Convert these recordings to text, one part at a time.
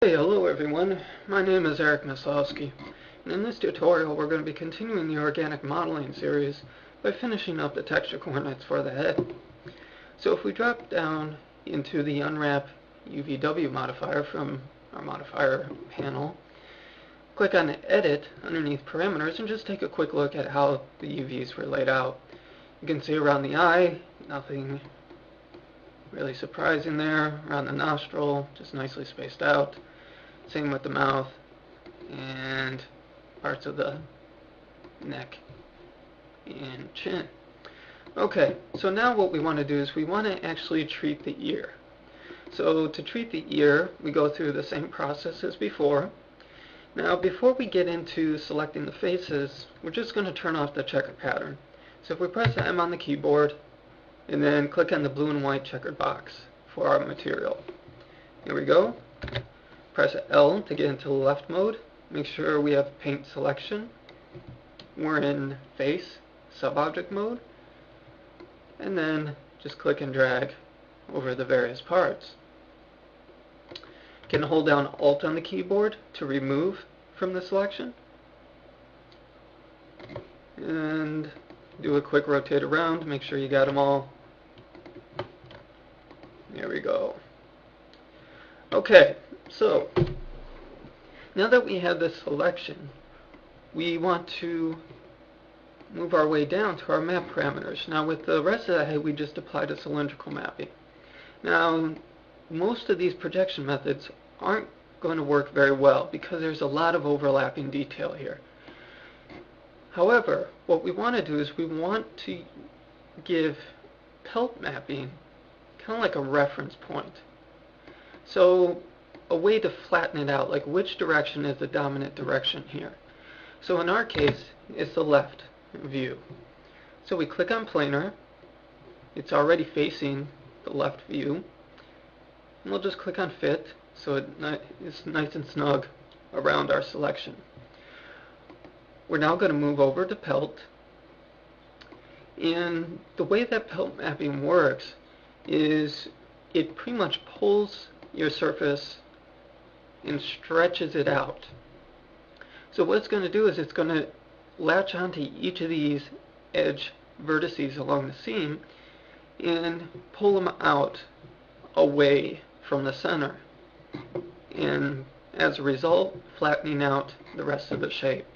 Hey, hello everyone. My name is Eric Maslowski, and in this tutorial we're going to be continuing the organic modeling series by finishing up the texture coordinates for the head. So if we drop down into the Unwrap UVW modifier from our modifier panel, click on Edit underneath Parameters and just take a quick look at how the UVs were laid out. You can see around the eye, nothing really surprising there. Around the nostril, just nicely spaced out. Same with the mouth and parts of the neck and chin. Okay, so now what we want to do is we want to actually treat the ear. So to treat the ear, we go through the same process as before. Now before we get into selecting the faces, we're just going to turn off the checker pattern. So if we press M on the keyboard and then click on the blue and white checkered box for our material. Here we go. Press L to get into the left mode. Make sure we have paint selection. We're in face, sub-object mode. And then just click and drag over the various parts. You can hold down Alt on the keyboard to remove from the selection. And do a quick rotate around. Make sure you got them all. There we go. Okay, so now that we have this selection, we want to move our way down to our map parameters. Now with the rest of the head, we just applied a cylindrical mapping. Now most of these projection methods aren't going to work very well because there's a lot of overlapping detail here. However, what we want to do is we want to give pelt mapping kind of like a reference point. So a way to flatten it out, like which direction is the dominant direction here. So in our case, it's the left view. So we click on planar. It's already facing the left view. And we'll just click on fit so it's nice and snug around our selection. We're now going to move over to pelt. And the way that pelt mapping works is it pretty much pulls your surface and stretches it out. So what it's going to do is it's going to latch onto each of these edge vertices along the seam and pull them out away from the center, and as a result flattening out the rest of the shape.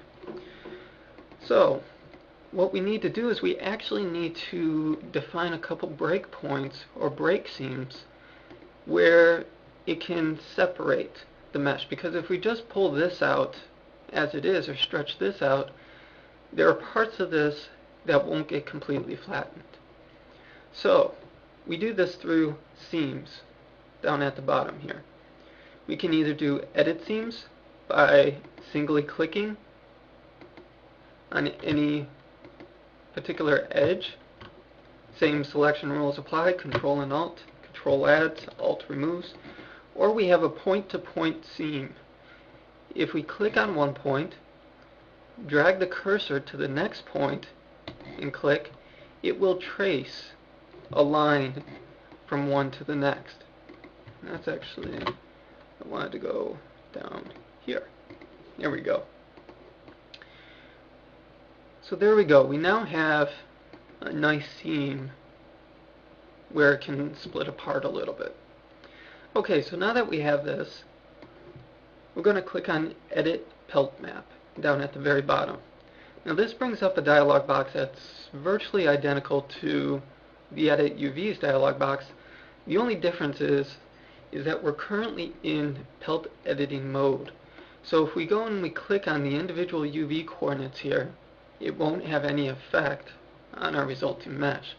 So what we need to do is we actually need to define a couple break points or break seams where it can separate the mesh, because if we just pull this out as it is or stretch this out, there are parts of this that won't get completely flattened. So we do this through seams down at the bottom here. We can either do edit seams by singly clicking on any particular edge. Same selection rules apply, Control and Alt. Control adds, Alt removes. Or we have a point-to-point seam. If we click on one point, drag the cursor to the next point, and click, it will trace a line from one to the next. And that's actually, I wanted to go down here. There we go. So there we go. We now have a nice seam where it can split apart a little bit. Okay, so now that we have this, we're going to click on Edit Pelt Map down at the very bottom. Now this brings up a dialog box that's virtually identical to the Edit UVs dialog box. The only difference is that we're currently in pelt editing mode. So if we go and we click on the individual UV coordinates here, it won't have any effect on our resulting mesh.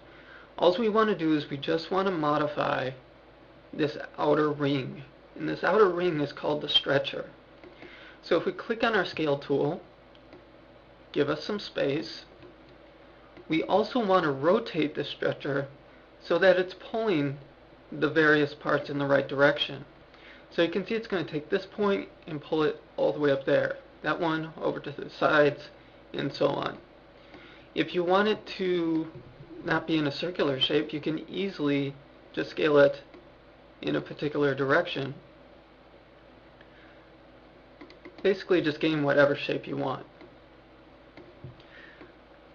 All we want to do is we just want to modify this outer ring, and this outer ring is called the stretcher. So if we click on our scale tool, give us some space, we also want to rotate the stretcher so that it's pulling the various parts in the right direction. So you can see it's going to take this point and pull it all the way up there, that one over to the sides, and so on. If you want it to not be in a circular shape, you can easily just scale it in a particular direction basically just gain whatever shape you want.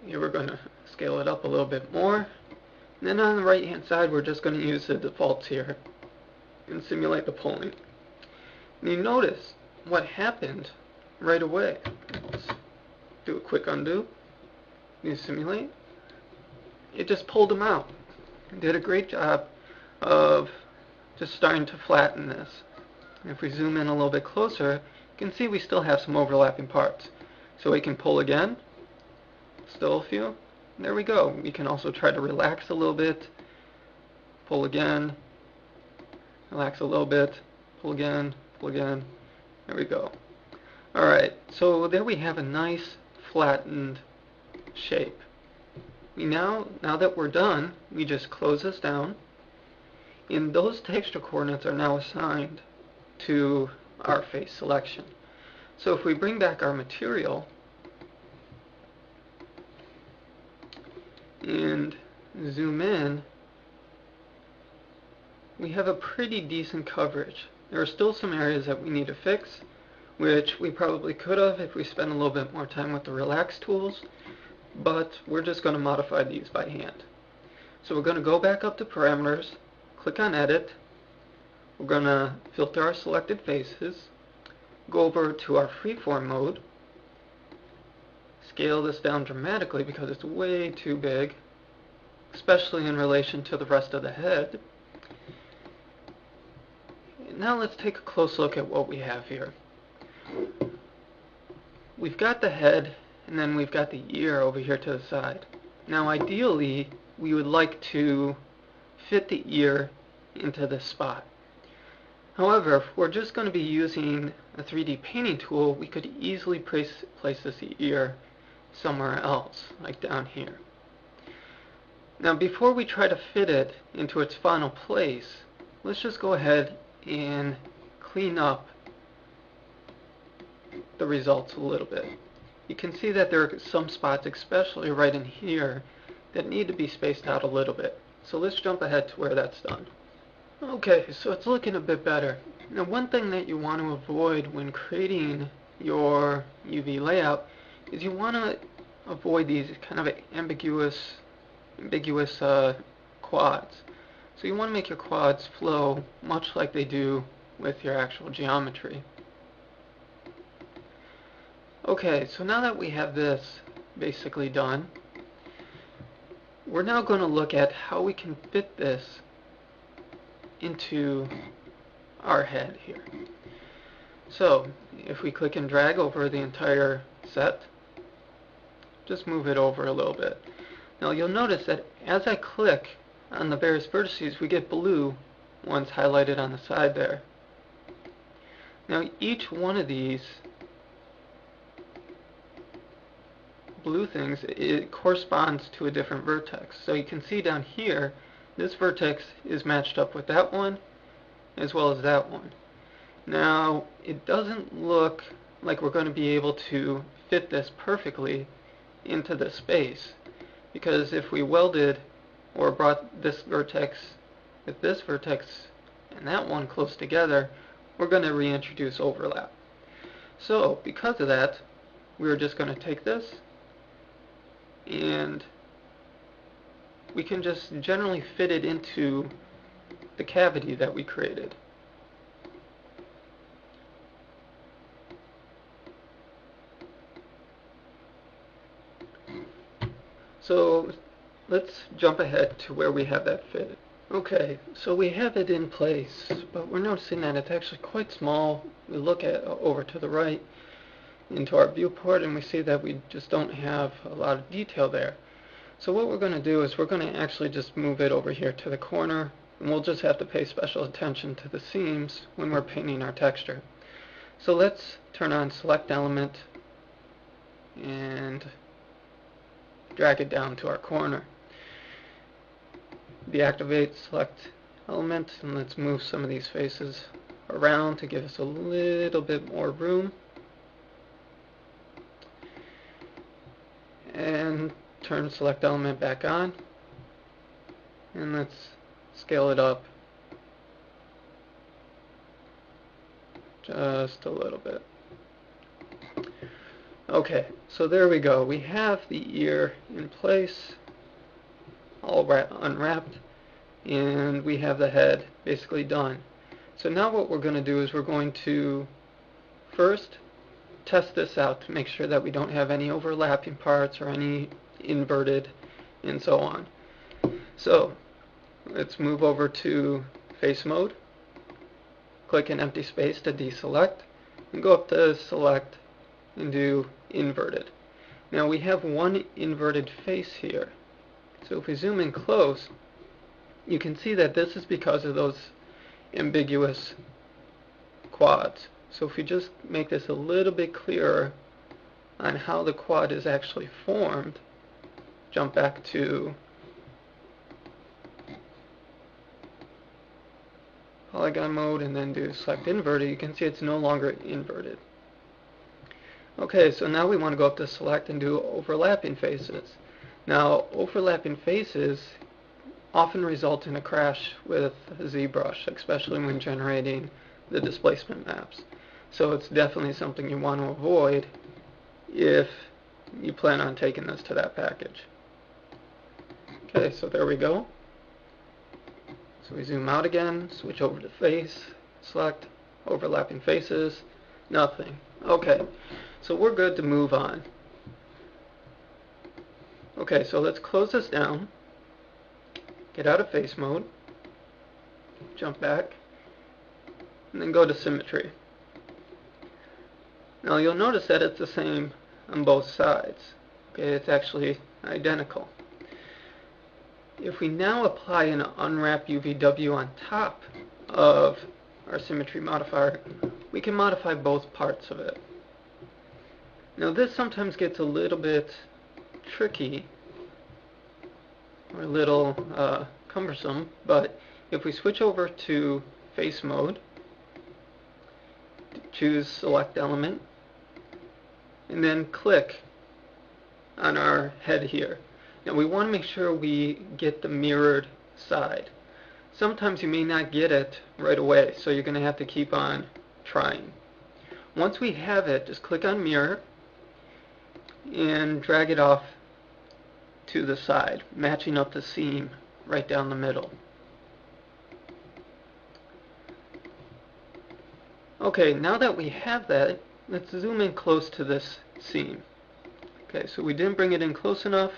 Here we're going to scale it up a little bit more. And then on the right hand side, we're just going to use the defaults here and simulate the pulling. And you notice what happened right away. Let's do a quick undo. You simulate. It just pulled them out. It did a great job of just starting to flatten this. And if we zoom in a little bit closer, you can see we still have some overlapping parts. So we can pull again. Still a few. There we go. We can also try to relax a little bit. Pull again. Relax a little bit. Pull again. Pull again. There we go. Alright, so there we have a nice flattened shape. Now that we're done, we just close this down. And those texture coordinates are now assigned to our face selection. So if we bring back our material and zoom in, we have a pretty decent coverage. There are still some areas that we need to fix, which we probably could have if we spent a little bit more time with the relax tools, but we're just going to modify these by hand. So we're going to go back up to parameters, click on edit, we're going to filter our selected faces, go over to our freeform mode, scale this down dramatically because it's way too big, especially in relation to the rest of the head. Now let's take a close look at what we have here. We've got the head, and then we've got the ear over here to the side. Now ideally, we would like to fit the ear into this spot. However, if we're just going to be using a 3D painting tool, we could easily place this ear somewhere else, like down here. Now before we try to fit it into its final place, let's just go ahead and clean up the results a little bit. You can see that there are some spots, especially right in here, that need to be spaced out a little bit. So let's jump ahead to where that's done. Okay, so it's looking a bit better. Now one thing that you want to avoid when creating your UV layout is you want to avoid these kind of ambiguous quads. So you want to make your quads flow much like they do with your actual geometry. Okay, so now that we have this basically done, we're now going to look at how we can fit this into our head here. So if we click and drag over the entire set, just move it over a little bit. Now you'll notice that as I click on the various vertices, we get blue ones highlighted on the side there. Now each one of these blue things, it corresponds to a different vertex. So you can see down here, this vertex is matched up with that one as well as that one. Now it doesn't look like we're going to be able to fit this perfectly into the space, because if we welded or brought this vertex with this vertex and that one close together, we're going to reintroduce overlap. So because of that, we're just going to take this and we can just generally fit it into the cavity that we created. So let's jump ahead to where we have that fitted. Okay, so we have it in place, but we're noticing that it's actually quite small. We look at over to the right into our viewport and we see that we just don't have a lot of detail there. So what we're going to do is we're going to actually just move it over here to the corner, and we'll just have to pay special attention to the seams when we're painting our texture. So let's turn on select element and drag it down to our corner. Deactivate select element, and let's move some of these faces around to give us a little bit more room. And turn select element back on, and let's scale it up just a little bit. Okay, so there we go. We have the ear in place, all unwrapped, and we have the head basically done. So now what we're going to do is we're going to first test this out to make sure that we don't have any overlapping parts or any inverted and so on. So let's move over to face mode, click an empty space to deselect, and go up to select and do inverted. Now we have one inverted face here. So if we zoom in close, you can see that this is because of those ambiguous quads. So if we just make this a little bit clearer on how the quad is actually formed, jump back to polygon mode and then do select inverted, you can see it's no longer inverted. Okay, so now we want to go up to select and do overlapping faces. Now, overlapping faces often result in a crash with ZBrush, especially when generating the displacement maps. So it's definitely something you want to avoid if you plan on taking this to that package. Okay, so there we go. So we zoom out again, switch over to face, select overlapping faces, nothing. Okay, so we're good to move on. Okay, so let's close this down, get out of face mode, jump back, and then go to symmetry. Now you'll notice that it's the same on both sides. Okay, it's actually identical. If we now apply an Unwrap UVW on top of our symmetry modifier, we can modify both parts of it. Now this sometimes gets a little bit tricky or a little cumbersome, but if we switch over to face mode, choose select element, and then click on our head here. Now we want to make sure we get the mirrored side. Sometimes you may not get it right away, so you're going to have to keep on trying. Once we have it, just click on mirror and drag it off to the side, matching up the seam right down the middle. Okay, now that we have that, let's zoom in close to this seam. Okay, so we didn't bring it in close enough,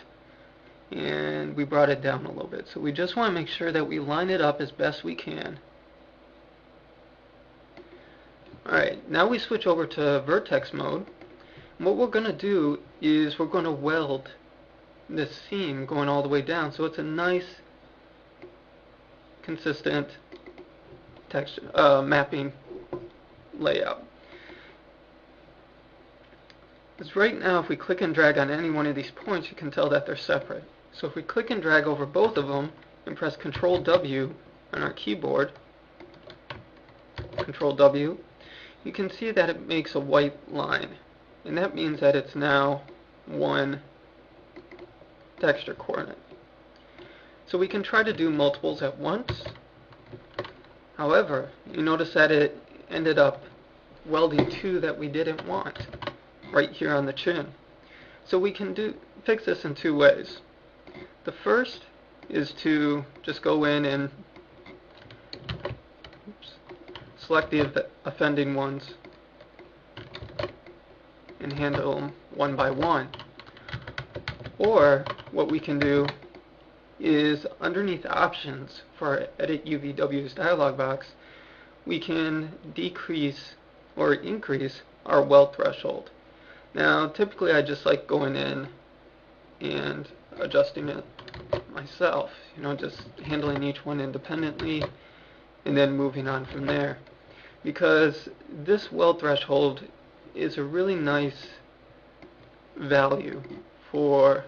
and we brought it down a little bit. So we just want to make sure that we line it up as best we can. Alright, now we switch over to vertex mode. And what we're going to do is we're going to weld this seam going all the way down so it's a nice, consistent texture, mapping layout. Because right now if we click and drag on any one of these points, you can tell that they're separate. So if we click and drag over both of them and press Control W on our keyboard, Control W, you can see that it makes a white line. And that means that it's now one texture coordinate. So we can try to do multiples at once. However, you notice that it ended up welding two that we didn't want right here on the chin. So we can fix this in two ways. The first is to just go in and select the offending ones and handle them one by one. Or what we can do is underneath options for our Edit UVW's dialog box, we can decrease or increase our weld threshold. Now typically I just like going in and adjusting it myself, just handling each one independently and then moving on from there, because this weld threshold is a really nice value for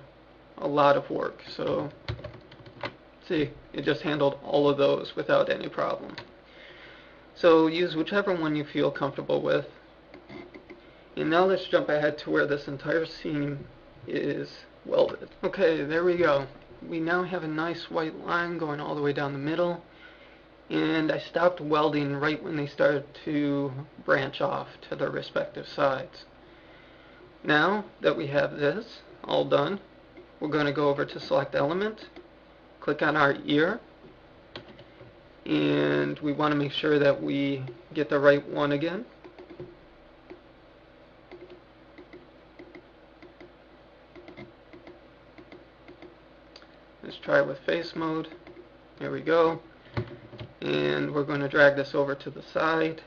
a lot of work. So see, it just handled all of those without any problem. So use whichever one you feel comfortable with. And now let's jump ahead to where this entire seam is welded. Okay, there we go. We now have a nice white line going all the way down the middle, and I stopped welding right when they started to branch off to their respective sides. Now that we have this all done, we're going to go over to Select Element, click on our ear, and we want to make sure that we get the right one again. Let's try with face mode. There we go. And we're going to drag this over to the side,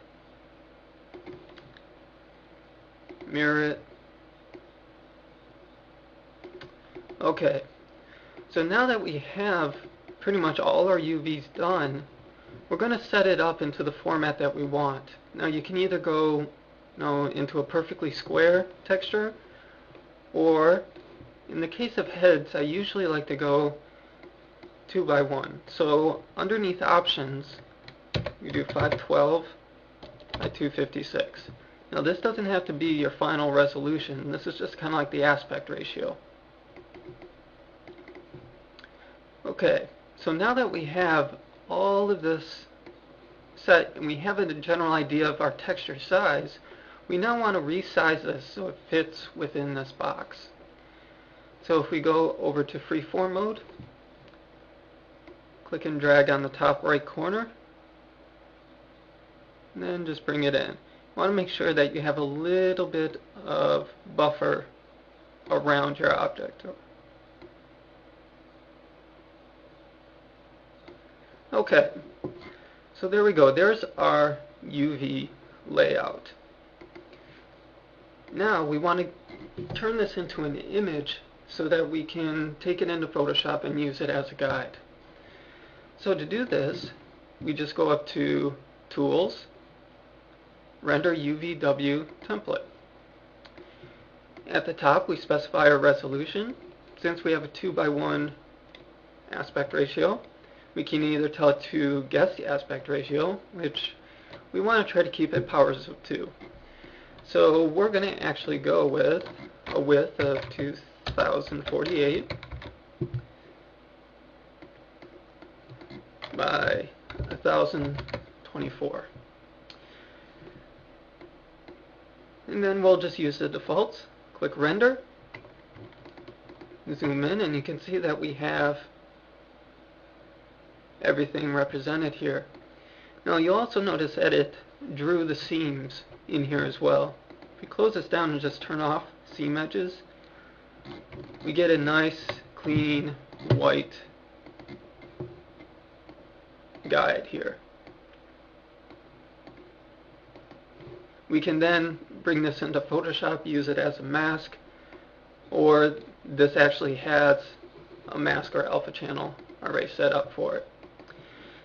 mirror it. Okay, so now that we have pretty much all our UVs done, we're going to set it up into the format that we want. Now you can either go into a perfectly square texture, or in the case of heads, I usually like to go 2 by 1. So underneath options, you do 512 by 256. Now this doesn't have to be your final resolution. This is just kind of like the aspect ratio. Okay, so now that we have all of this set and we have a general idea of our texture size, we now want to resize this so it fits within this box. So if we go over to freeform mode, click and drag on the top right corner, and then just bring it in. You want to make sure that you have a little bit of buffer around your object. Okay, so there we go. There's our UV layout. Now we want to turn this into an image so that we can take it into Photoshop and use it as a guide. So to do this, we just go up to Tools, Render UVW Template. At the top we specify our resolution. Since we have a 2 by 1 aspect ratio, we can either tell it to guess the aspect ratio, which we want to try to keep at powers of 2. So we're going to actually go with a width of 2048 by 1024. And then we'll just use the defaults. Click Render, zoom in, and you can see that we have everything represented here. Now you'll also notice that it drew the seams in here as well. If we close this down and just turn off seam edges, we get a nice clean white guide here. We can then bring this into Photoshop, use it as a mask, or this actually has a mask or alpha channel already set up for it.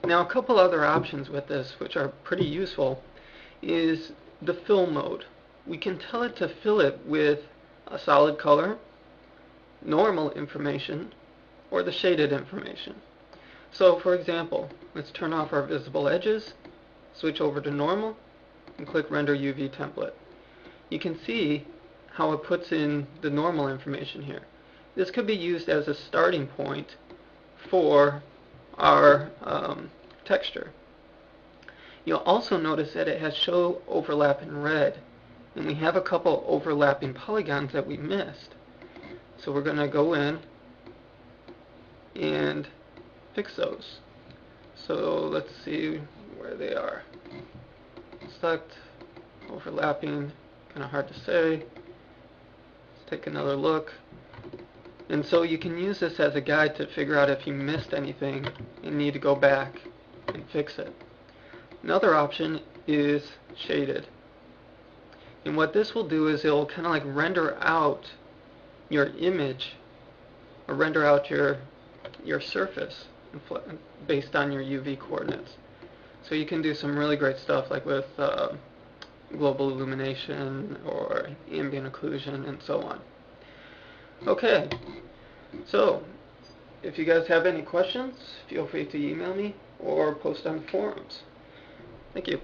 Now a couple other options with this which are pretty useful is the fill mode. We can tell it to fill it with a solid color, normal information, or the shaded information. So for example, let's turn off our visible edges, switch over to normal, and click Render UV Template. You can see how it puts in the normal information here. This could be used as a starting point for our texture. You'll also notice that it has Show Overlap in red, and we have a couple overlapping polygons that we missed. So we're going to go in and fix those. So let's see where they are. Select, overlapping, kind of hard to say. Let's take another look. And so you can use this as a guide to figure out if you missed anything and need to go back and fix it. Another option is shaded. And what this will do is it'll kind of like render out your image, or render out your surface based on your UV coordinates. So you can do some really great stuff like with global illumination or ambient occlusion and so on. Okay, so if you guys have any questions, feel free to email me or post on the forums. Thank you.